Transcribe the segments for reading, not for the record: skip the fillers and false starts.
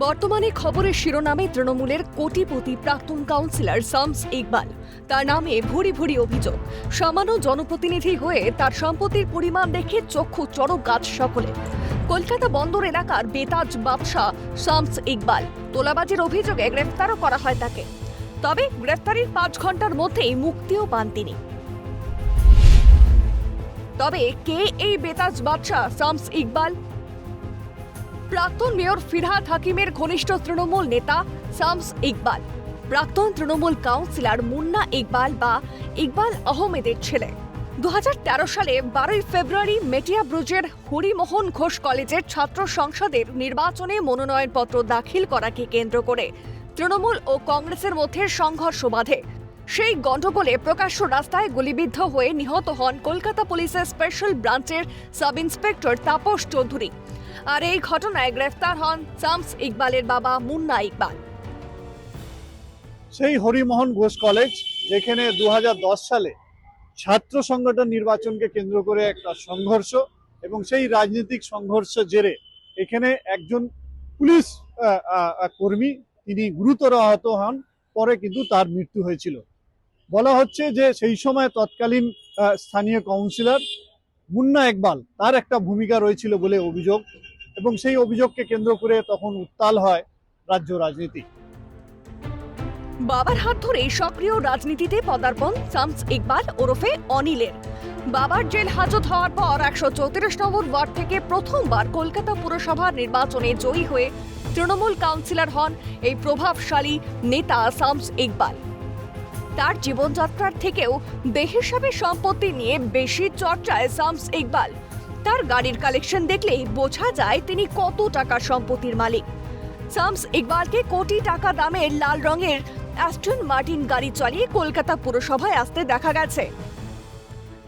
বর্তমানে খবরের শিরোনামে তৃণমূলের কোটিপতি প্রাক্তন কাউন্সিলর শামস ইকবাল। তার নামে ভুরি ভুরি অভিযোগ। সামান্য জনপ্রতিনিধি হয়ে তার সম্পত্তির পরিমাণ দেখে চক্ষু চড়ক গাছ সকলে। কলকাতা বন্দর এলাকার বেতাজ বাদশা শামস ইকবাল। তোলাবাজির অভিযোগে গ্রেফতারও করা হয় তাকে। তবে গ্রেফতারির 5 ঘন্টার মধ্যেই মুক্তিও পান তিনি। তবে কে এই বেতাজ বাদশা শামস ইকবাল? প্রাক্তন মেয়র ফিরহাদ হাকিমের ঘনিষ্ঠ তৃণমূল নেতা শামস ইকবাল প্রাক্তন তৃণমূল কাউন্সিলর মুন্না ইকবাল বা ইকবাল আহমেদের ছেলে। 2013 সালে 12 ফেব্রুয়ারি মেটিয়াব্রুজের হরিমোহন ঘোষ কলেজের ছাত্র সংসদের নির্বাচনে মনোনয়নপত্র দাখিল করাকে কেন্দ্র করে তৃণমূল ও কংগ্রেসের মধ্যে সংঘর্ষ বাধে। সেই গন্ডগোলে প্রকাশ্য রাস্তায় গুলিবিদ্ধ হয়ে নিহত হন কলকাতা পুলিশের স্পেশাল ব্রাঞ্চের সাব ইন্সপেক্টর তাপস চৌধুরী। আর এই ঘটনায় গ্রেফতার হন শামস ইকবালের বাবা মুন্না ইকবাল। সেই হরিমোহন ঘোষ কলেজ যেখানে 2010 সালে ছাত্র সংগঠন নির্বাচনকে কেন্দ্র করে একটা সংঘর্ষ এবং সেই রাজনৈতিক সংঘর্ষের জেরে এখানে একজন পুলিশ কর্মী তিনি গুরুতর আহত হন, পরে কিন্তু তার মৃত্যু হয়েছিল। বলা হচ্ছে যে সেই সময় তৎকালীন স্থানীয় কাউন্সিলর মুন্না ইকবাল তার একটা ভূমিকা রয়েছিল বলে অভিযোগ, এবং সেই অভিযোগকে কেন্দ্র করে তখন উত্তাল হয় রাজ্য রাজনীতি। বাবার হাত ধরে সক্রিয় রাজনীতিতে পদার্পণ শামস ইকবাল ওরফে অনিলের। বাবার জেল হাজত হওয়ার পর 134 নম্বর ওয়ার্ড থেকে প্রথমবার কলকাতা পুরসভার নির্বাচনে জয়ী হয়ে তৃণমূল কাউন্সিলর হন এই প্রভাবশালী নেতা শামস ইকবাল। তার জীবনযাত্রার থেকেও বেহিসাবি সম্পত্তি নিয়ে বেশি চর্চায় শামস ইকবাল। তার গাড়ির কালেকশন দেখলেই বোঝা যায় তিনি কত টাকার সম্পত্তির মালিক। শামস ইকবালকে কোটি টাকা দামের লাল রঙের অ্যাস্টন মার্টিন গাড়ি চালিয়ে কলকাতা পুরসভায় আসতে দেখা গেছে।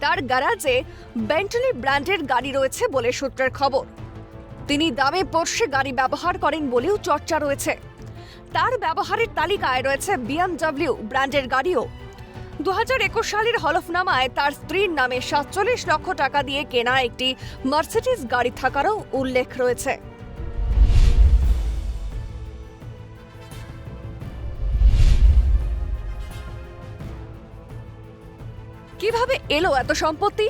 তার গ্যারাজে বেন্টলি ব্র্যান্ডের গাড়ি রয়েছে বলে সূত্রের খবর। তিনি দামে পোর্শে গাড়ি ব্যবহার করেন বলেও চর্চা রয়েছে। তার ব্যবহারের তালিকায় রয়েছে BMW ব্র্যান্ডের গাড়িও। 2021 সালের হলফনামায় তার স্ত্রীর নামে 47 লক্ষ টাকা দিয়ে কেনা একটি মার্সিডিজ গাড়ি থাকারও উল্লেখ রয়েছে। কিভাবে এলো এত সম্পত্তি?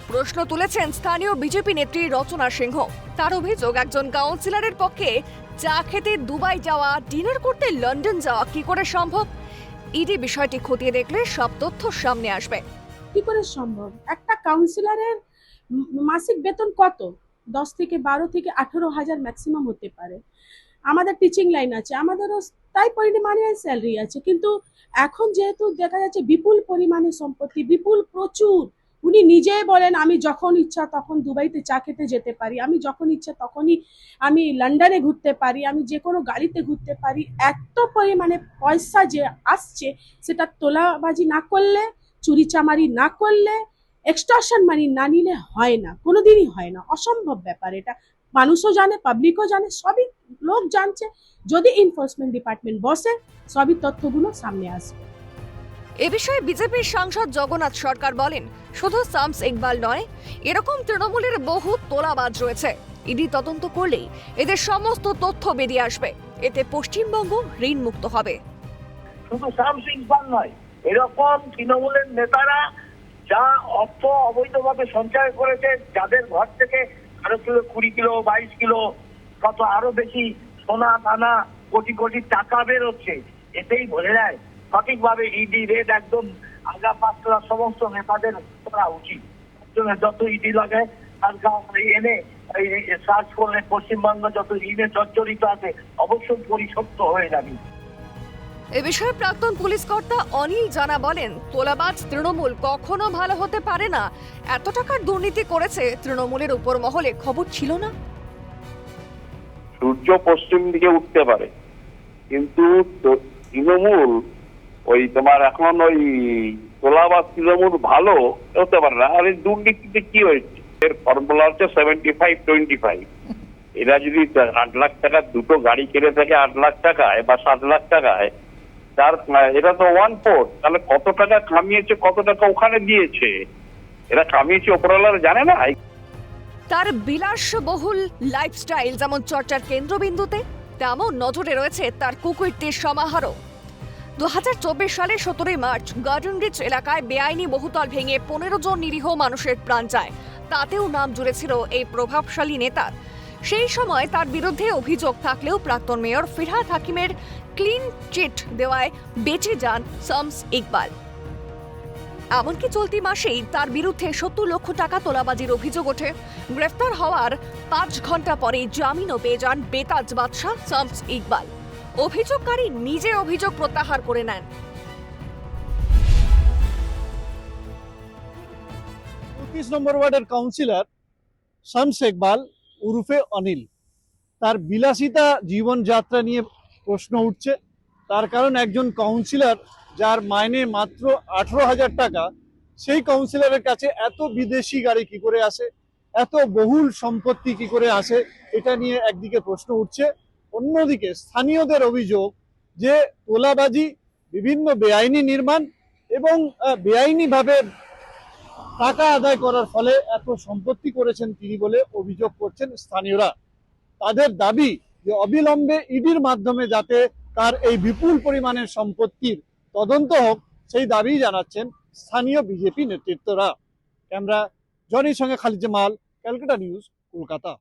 প্রশ্ন তুলেছেন স্থানীয় বিজেপি নেত্রী রচনা সিংহ। তার অভিযোগ, একজন কাউন্সিলরের পক্ষে চা খেতে দুবাই যাওয়া, ডিনার করতে লন্ডন যাওয়া কি করে সম্ভব? ইডি বিষয়টি খতিয়ে দেখলে সব তথ্য সামনে আসবে। কি করে সম্ভব? একটা কাউন্সিলরের মাসিক বেতন কত? 10 থেকে 12 থেকে 18 হাজার ম্যাক্সিমাম হতে পারে। আমাদের টিচিং লাইন আছে, আমাদেরও তাই পরিমাণে স্যালারি আছে, কিন্তু এখন যেহেতু দেখা যাচ্ছে বিপুল পরিমাণে সম্পত্তি, বিপুল প্রচুর। উনি নিজেই বলেন আমি যখন ইচ্ছা তখন দুবাইতে চা খেতে যেতে পারি, আমি যখন ইচ্ছা তখনই আমি লন্ডনে ঘুরতে পারি, আমি যে কোনো গাড়িতে ঘুরতে পারি। এত পরিমাণে পয়সা যে আসছে, সেটা তোলাবাজি না করলে, চুরি চামারি না করলে, এক্সটর্শন মানি না নিলে হয় না, কোনোদিনই হয় না। অসম্ভব ব্যাপার এটা। মানুষও জানে, পাবলিকও জানে, সবই লোক জানছে। যদি এনফোর্সমেন্ট ডিপার্টমেন্ট বসে, সবই তথ্যগুলো সামনে আসবে। এ বিষয়ে বিজেপির সাংসদ জগন্নাথ সরকার বলেন, শুধু শামস ইকবাল নয়, এরকম তৃণমূলের বহু তোলাবাজ রয়েছে। ইডি তদন্ত করলেই এদের সমস্ত তথ্য বেরিয়ে আসবে। এতে পশ্চিমবঙ্গ ঋণ মুক্ত হবে। শুধু শামস ইকবাল নয়, এরকম তৃণমূলের নেতারা যা অর্থ অবৈধভাবে সঞ্চয় করেছে, যাদের ঘর থেকে 18 কিলো, 20 কিলো, 22 কিলো, কত আরো বেশি সোনা দানা, কোটি কোটি টাকা বেরোচ্ছে, এতেই বোঝা যায় সঠিকভাবে ইডি রেড একদম আগা পাতলা সমস্ত নেতাদের করা উচিত। যত ইডি লাগে তার এনে সার্চ করলে পশ্চিমবঙ্গ যত ঋণে জর্জরিত আছে অবশ্যই পরিশোধ হয়ে যাবে। এ বিষয়ে প্রাক্তন পুলিশ কর্তা অনিল জানা বলেন, তোলাবাজ তৃণমূল কখনো ভালো হতে পারে না। এত টাকার দুর্নীতি করেছে তৃণমূলের উপর মহলে খবর ছিল না। সূর্য পশ্চিম দিকে উঠতে পারে, কিন্তু তৃণমূল ওই তোমার এখন ওই তোলাবাজ তৃণমূল ভালো হতে পারে না। আর এই দুর্নীতিতে কি হয়েছে? এর ফর্মুলা হচ্ছে 75-25। এরা যদি 8 লাখ টাকা দুটো গাড়ি কিনে থাকে 8 লাখ টাকায় বা 7 লাখ টাকায়, তার এটা তো 1/4। তাহলে কত টাকা কামিয়েছে, কত টাকা ওখানে দিয়েছে, এরা কামিয়েছে ওপরওয়ালারা জানে না। তার বিলাসবহুল লাইফস্টাইল যেমন চর্চার কেন্দ্রবিন্দুতে, তেমন নজরে রয়েছে তার কুকীর্তির সমাহারও। 2024 সালে 17 মার্চ গার্ডেন রিচ এলাকায় বেআইনি বহুতল ভেঙে 15 জন নিরীহ মানুষের প্রাণ যায়। তাতেও নাম জুড়েছিল এই প্রভাবশালী নেতার। সেই সময় তার বিরুদ্ধে অভিযোগ থাকলেও প্রাক্তন মেয়র ফিরহাদ হাকিমের ক্লিন চিট দেওয়ায় বেঁচে যান শামস ইকবাল। এমনকি চলতি মাসেই তার বিরুদ্ধে 70 লক্ষ টাকা তোলাবাজির অভিযোগ ওঠে। গ্রেফতার হওয়ার 5 ঘন্টা পরে জামিনও পেয়ে যান বেতাজ বাদশা শামস ইকবাল। অভিযোগকারী নিজে অভিযোগ প্রত্যাহার করে নেন। 34 নম্বর ওয়ার্ডের কাউন্সিলর শামস ইকবাল উরুফে অনিল, তার বিলাসিতা জীবনযাত্রা নিয়ে প্রশ্ন উঠছে। তার কারণ একজন কাউন্সিলর যার মাইনে মাত্র 18,000 টাকা, সেই কাউন্সিলরের কাছে এত বিদেশি গাড়ি কি করে আসে, এত বহুল সম্পত্তি কি করে আসে, এটা নিয়ে একদিকে প্রশ্ন উঠছে। অন্যদিকে স্থানীয়দের অভিযোগ যে তোলাবাজি, বিভিন্ন বেআইনি নির্মাণ এবং বেআইনিভাবে টাকা আদায় করার ফলে এত সম্পত্তি করেছেন তিনি বলে অভিযোগ করছেন স্থানীয়রা। তাদের দাবি যে অবিলম্বে ইডির মাধ্যমে যাতে তার এই বিপুল পরিমাণের সম্পত্তির তদন্ত হোক, সেই দাবি জানাচ্ছেন স্থানীয় বিজেপি নেতৃত্বরা। ক্যামেরা জনির সঙ্গে খালিদ জামাল, ক্যালকাটা নিউজ, কলকাতা।